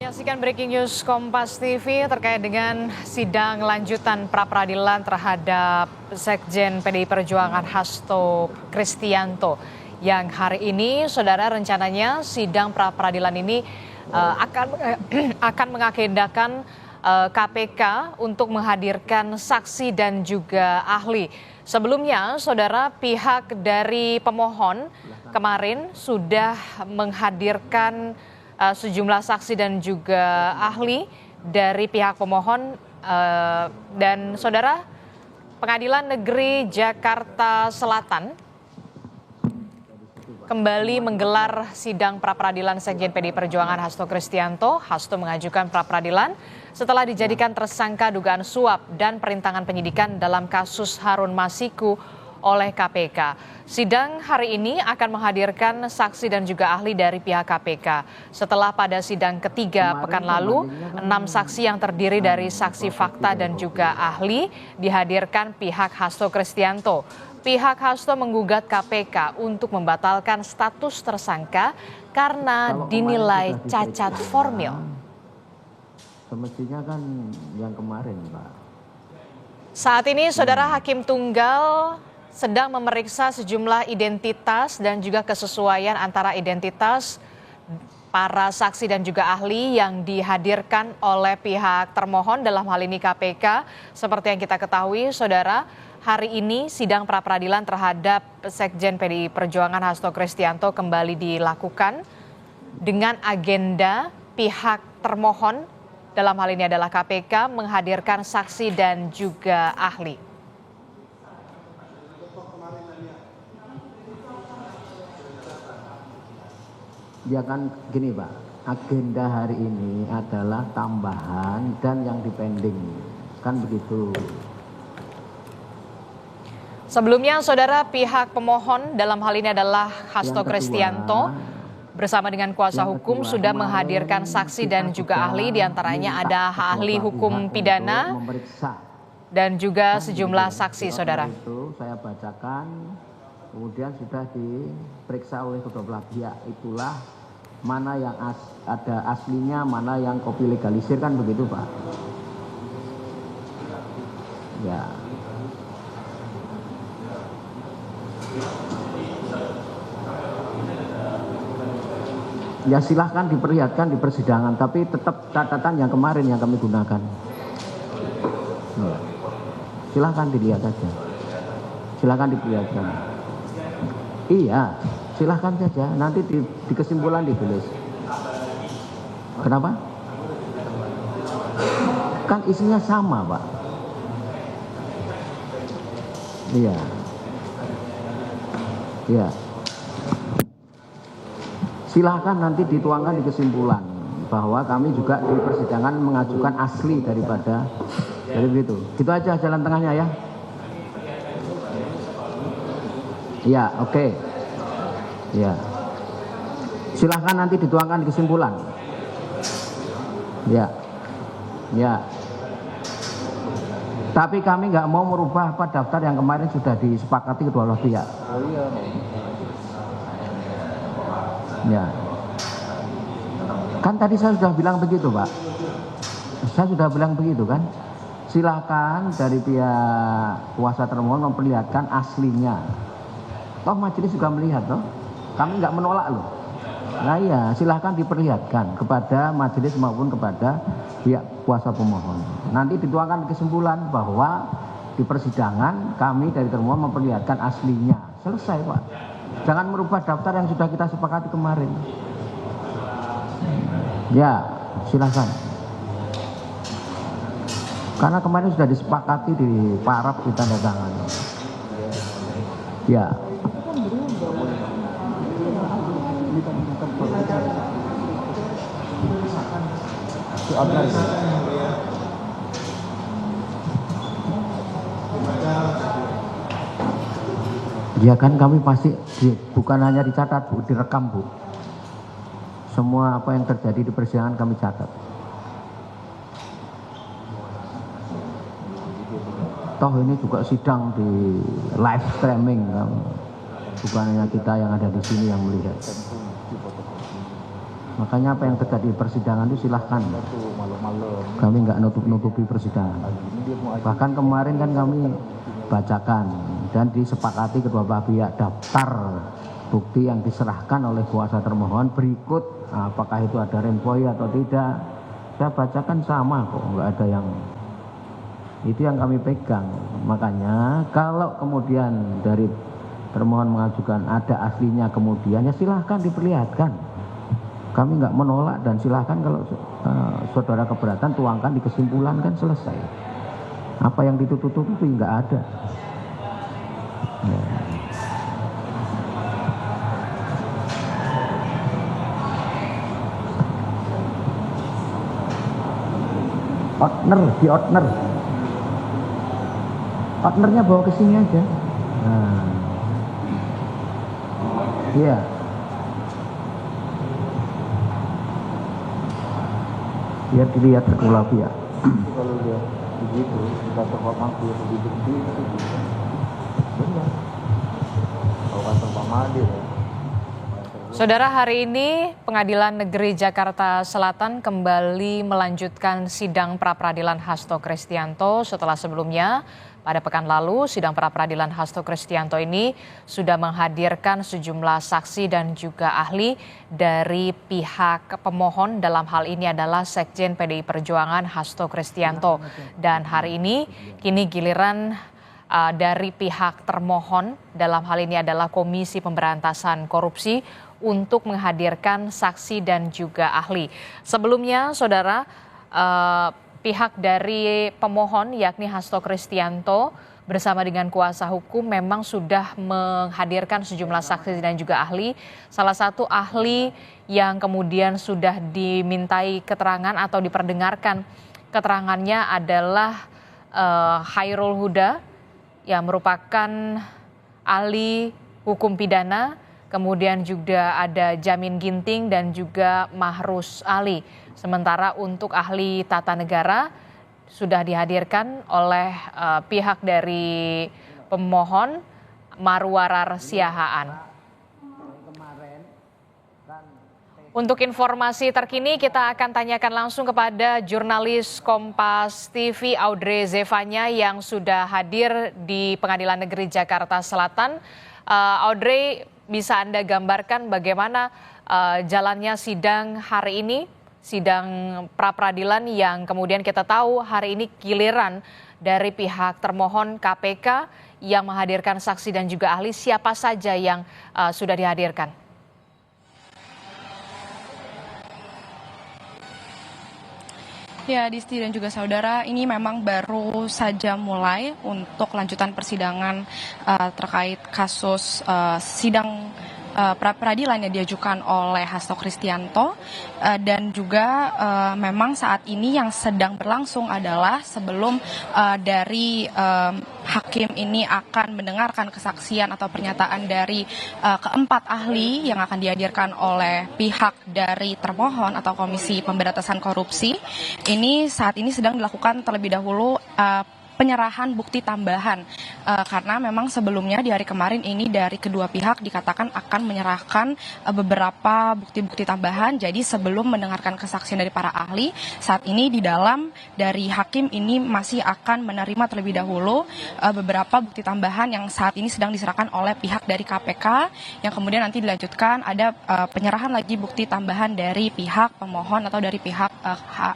Menyaksikan breaking news Kompas TV terkait dengan sidang lanjutan pra-peradilan terhadap Sekjen PDI Perjuangan Hasto Kristianto yang hari ini, saudara, rencananya sidang pra-peradilan ini akan mengagendakan KPK untuk menghadirkan saksi dan juga ahli. Sebelumnya, saudara, pihak dari pemohon kemarin sudah menghadirkan sejumlah saksi dan juga ahli dari pihak pemohon dan saudara, Pengadilan Negeri Jakarta Selatan kembali menggelar sidang pra-peradilan Sekjen PDI Perjuangan Hasto Kristianto. Hasto mengajukan pra-peradilan setelah dijadikan tersangka dugaan suap dan perintangan penyidikan dalam kasus Harun Masiku oleh KPK. Sidang hari ini akan menghadirkan saksi dan juga ahli dari pihak KPK. Setelah pada sidang ketiga pekan lalu, 6 saksi yang terdiri dari saksi fakta dan juga ahli dihadirkan pihak Hasto Kristianto. Pihak Hasto menggugat KPK untuk membatalkan status tersangka karena dinilai cacat formil. Semestinya kan yang kemarin, Pak. Saat ini, saudara, Hakim Tunggal sedang memeriksa sejumlah identitas dan juga kesesuaian antara identitas para saksi dan juga ahli yang dihadirkan oleh pihak termohon, dalam hal ini KPK. Seperti yang kita ketahui, saudara, hari ini sidang pra-peradilan terhadap Sekjen PDI Perjuangan Hasto Kristianto kembali dilakukan dengan agenda pihak termohon, dalam hal ini adalah KPK, menghadirkan saksi dan juga ahli. Ya kan gini, Pak, agenda hari ini adalah tambahan dan yang dipending, kan begitu. Sebelumnya, saudara, pihak pemohon dalam hal ini adalah Hasto Kristianto bersama dengan kuasa hukum sudah menghadirkan saksi dan juga ahli, diantaranya ada ahli hukum pidana dan juga sejumlah saksi, saudara. Itu saya bacakan, kemudian sudah diperiksa oleh kedua belah pihak, itulah mana yang ada aslinya, mana yang kopi legalisir, kan begitu, Pak. Ya. Ya silahkan diperlihatkan di persidangan, tapi tetap catatan yang kemarin yang kami gunakan. Ya. Silahkan dilihat saja. Silahkan diperlihatkan. Iya, silahkan saja. Nanti di kesimpulan ditulis. Kenapa? Kan isinya sama, Pak. Iya. Iya. Silahkan nanti dituangkan di kesimpulan bahwa kami juga di persidangan mengajukan asli daripada, jadi begitu. Itu aja jalan tengahnya ya. Ya, oke. Ya. Silahkan nanti dituangkan di kesimpulan. Ya. Ya. Tapi kami nggak mau merubah apa daftar yang kemarin sudah disepakati kedua belah pihak. Ya. Kan tadi saya sudah bilang begitu, Pak. Saya sudah bilang begitu kan. Silakan dari pihak kuasa termohon memperlihatkan aslinya. Toh majelis juga melihat toh. Kami nggak menolak loh. Nah iya, silahkan diperlihatkan kepada majelis maupun kepada pihak kuasa pemohon. Nanti dituangkan kesimpulan bahwa di persidangan kami dari termohon memperlihatkan aslinya. Selesai, Pak. Jangan merubah daftar yang sudah kita sepakati kemarin. Ya, silahkan. Karena kemarin sudah disepakati di paraf ditanda tangan. Ya. Ya kan kami pasti bukan hanya dicatat, Bu, direkam, Bu. Semua apa yang terjadi di persidangan kami catat. Toh ini juga sidang di live streaming, bukan hanya kita yang ada di sini yang melihat. Makanya apa yang terjadi di persidangan itu silahkan. Kami nggak nutup-nutupi persidangan. Bahkan kemarin kan kami bacakan dan disepakati kedua belah pihak daftar bukti yang diserahkan oleh kuasa termohon berikut. Apakah itu ada rempoi atau tidak? Saya bacakan sama kok, nggak ada yang itu yang kami pegang. Makanya kalau kemudian dari termohon mengajukan ada aslinya kemudian ya silahkan diperlihatkan. Kami nggak menolak dan silahkan kalau saudara keberatan tuangkan di kesimpulan kan selesai. Apa yang ditutup-tutupi nggak ada. Ya. Outnernya bawa ke sini aja. Nah, iya. Biar dilihat kedua pihak. Kalau dia begitu, kita coba mampu lebih bukti itu bisa. Benar. Kalau kata Pak Made ya. Saudara, hari ini Pengadilan Negeri Jakarta Selatan kembali melanjutkan sidang pra-peradilan Hasto Kristianto setelah sebelumnya pada pekan lalu sidang pra-peradilan Hasto Kristianto ini sudah menghadirkan sejumlah saksi dan juga ahli dari pihak pemohon. Dalam hal ini adalah Sekjen PDI Perjuangan Hasto Kristianto. Dan hari ini kini giliran dari pihak termohon, dalam hal ini adalah Komisi Pemberantasan Korupsi, untuk menghadirkan saksi dan juga ahli. Sebelumnya, saudara, pihak dari pemohon yakni Hasto Kristianto bersama dengan kuasa hukum memang sudah menghadirkan sejumlah saksi dan juga ahli. Salah satu ahli yang kemudian sudah dimintai keterangan atau diperdengarkan keterangannya adalah Khairul Huda yang merupakan ahli hukum pidana. Kemudian juga ada Jamin Ginting dan juga Mahrus Ali. Sementara untuk ahli tata negara sudah dihadirkan oleh pihak dari pemohon Marwarar Siahaan. Untuk informasi terkini kita akan tanyakan langsung kepada jurnalis Kompas TV Audrey Zevanya yang sudah hadir di Pengadilan Negeri Jakarta Selatan. Audrey, bisa Anda gambarkan bagaimana jalannya sidang hari ini, sidang pra-peradilan yang kemudian kita tahu hari ini giliran dari pihak termohon KPK yang menghadirkan saksi dan juga ahli. Siapa saja yang sudah dihadirkan? Ya, Disti dan juga saudara, ini memang baru saja mulai untuk lanjutan persidangan terkait kasus sidang pra-peradilan yang diajukan oleh Hasto Kristianto, dan juga memang saat ini yang sedang berlangsung adalah sebelum dari hakim ini akan mendengarkan kesaksian atau pernyataan dari keempat ahli yang akan dihadirkan oleh pihak dari termohon atau Komisi Pemberantasan Korupsi. Ini saat ini sedang dilakukan terlebih dahulu penyerahan bukti tambahan, karena memang sebelumnya di hari kemarin ini dari kedua pihak dikatakan akan menyerahkan beberapa bukti-bukti tambahan. Jadi sebelum mendengarkan kesaksian dari para ahli, saat ini di dalam dari hakim ini masih akan menerima terlebih dahulu beberapa bukti tambahan yang saat ini sedang diserahkan oleh pihak dari KPK, yang kemudian nanti dilanjutkan ada penyerahan lagi bukti tambahan dari pihak pemohon atau dari pihak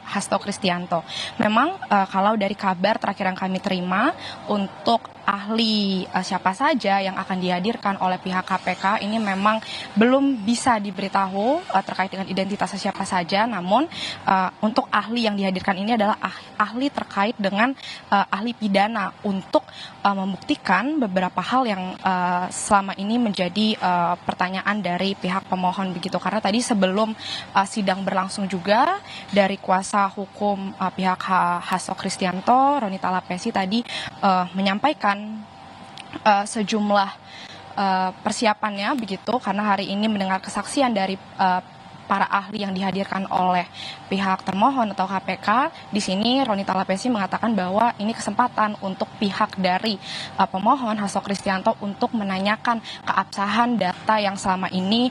Hasto Kristianto. Memang kalau dari kabar terakhir yang kami terima untuk ahli siapa saja yang akan dihadirkan oleh pihak KPK ini memang belum bisa diberitahu terkait dengan identitasnya siapa saja. Namun untuk ahli yang dihadirkan ini adalah ahli terkait dengan ahli pidana untuk membuktikan beberapa hal yang selama ini menjadi pertanyaan dari pihak pemohon begitu. Karena tadi sebelum sidang berlangsung juga dari kuasa hukum pihak Hasto Kristianto, Ronita Lapesi tadi menyampaikan sejumlah persiapannya begitu, karena hari ini mendengar kesaksian dari para ahli yang dihadirkan oleh pihak termohon atau KPK, di sini Roni Talapesi mengatakan bahwa ini kesempatan untuk pihak dari pemohon Hasto Kristianto untuk menanyakan keabsahan data yang selama ini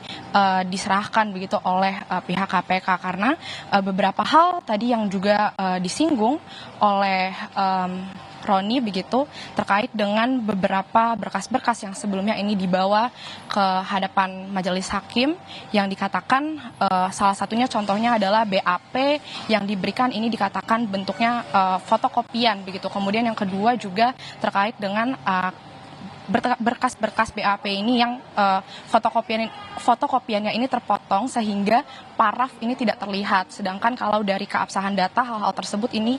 diserahkan begitu oleh pihak KPK, karena beberapa hal tadi yang juga disinggung oleh Roni begitu terkait dengan beberapa berkas-berkas yang sebelumnya ini dibawa ke hadapan majelis hakim yang dikatakan salah satunya contohnya adalah BAP yang diberikan ini dikatakan bentuknya fotokopian begitu. Kemudian yang kedua juga terkait dengan berkas-berkas BAP ini yang fotokopiannya ini terpotong sehingga paraf ini tidak terlihat. Sedangkan kalau dari keabsahan data hal-hal tersebut ini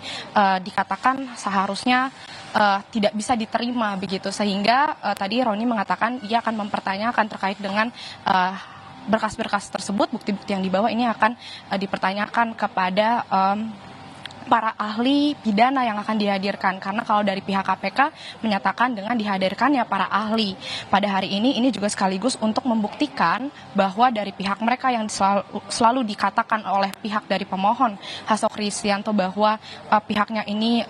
dikatakan seharusnya tidak bisa diterima begitu. Sehingga tadi Roni mengatakan ia akan mempertanyakan terkait dengan berkas-berkas tersebut, bukti-bukti yang dibawa ini akan dipertanyakan kepada para ahli pidana yang akan dihadirkan, karena kalau dari pihak KPK menyatakan dengan dihadirkannya para ahli pada hari ini juga sekaligus untuk membuktikan bahwa dari pihak mereka yang selalu dikatakan oleh pihak dari pemohon Hasto Kristianto bahwa pihaknya ini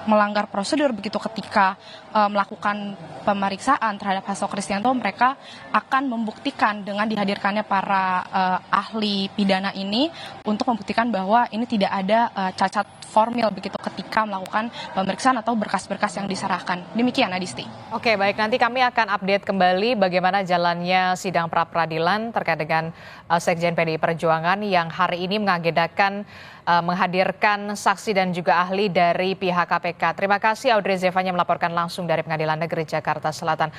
melanggar prosedur begitu ketika melakukan pemeriksaan terhadap Hasto Kristianto, mereka akan membuktikan dengan dihadirkannya para ahli pidana ini untuk membuktikan bahwa ini tidak ada cacat formil begitu ketika melakukan pemeriksaan atau berkas-berkas yang diserahkan. Demikian Adisti. Oke, baik, nanti kami akan update kembali bagaimana jalannya sidang pra-peradilan terkait dengan Sekjen PDI Perjuangan yang hari ini mengagendakan menghadirkan saksi dan juga ahli dari pihak KPK. Terima kasih Audrey Zevanya melaporkan langsung dari Pengadilan Negeri Jakarta Selatan.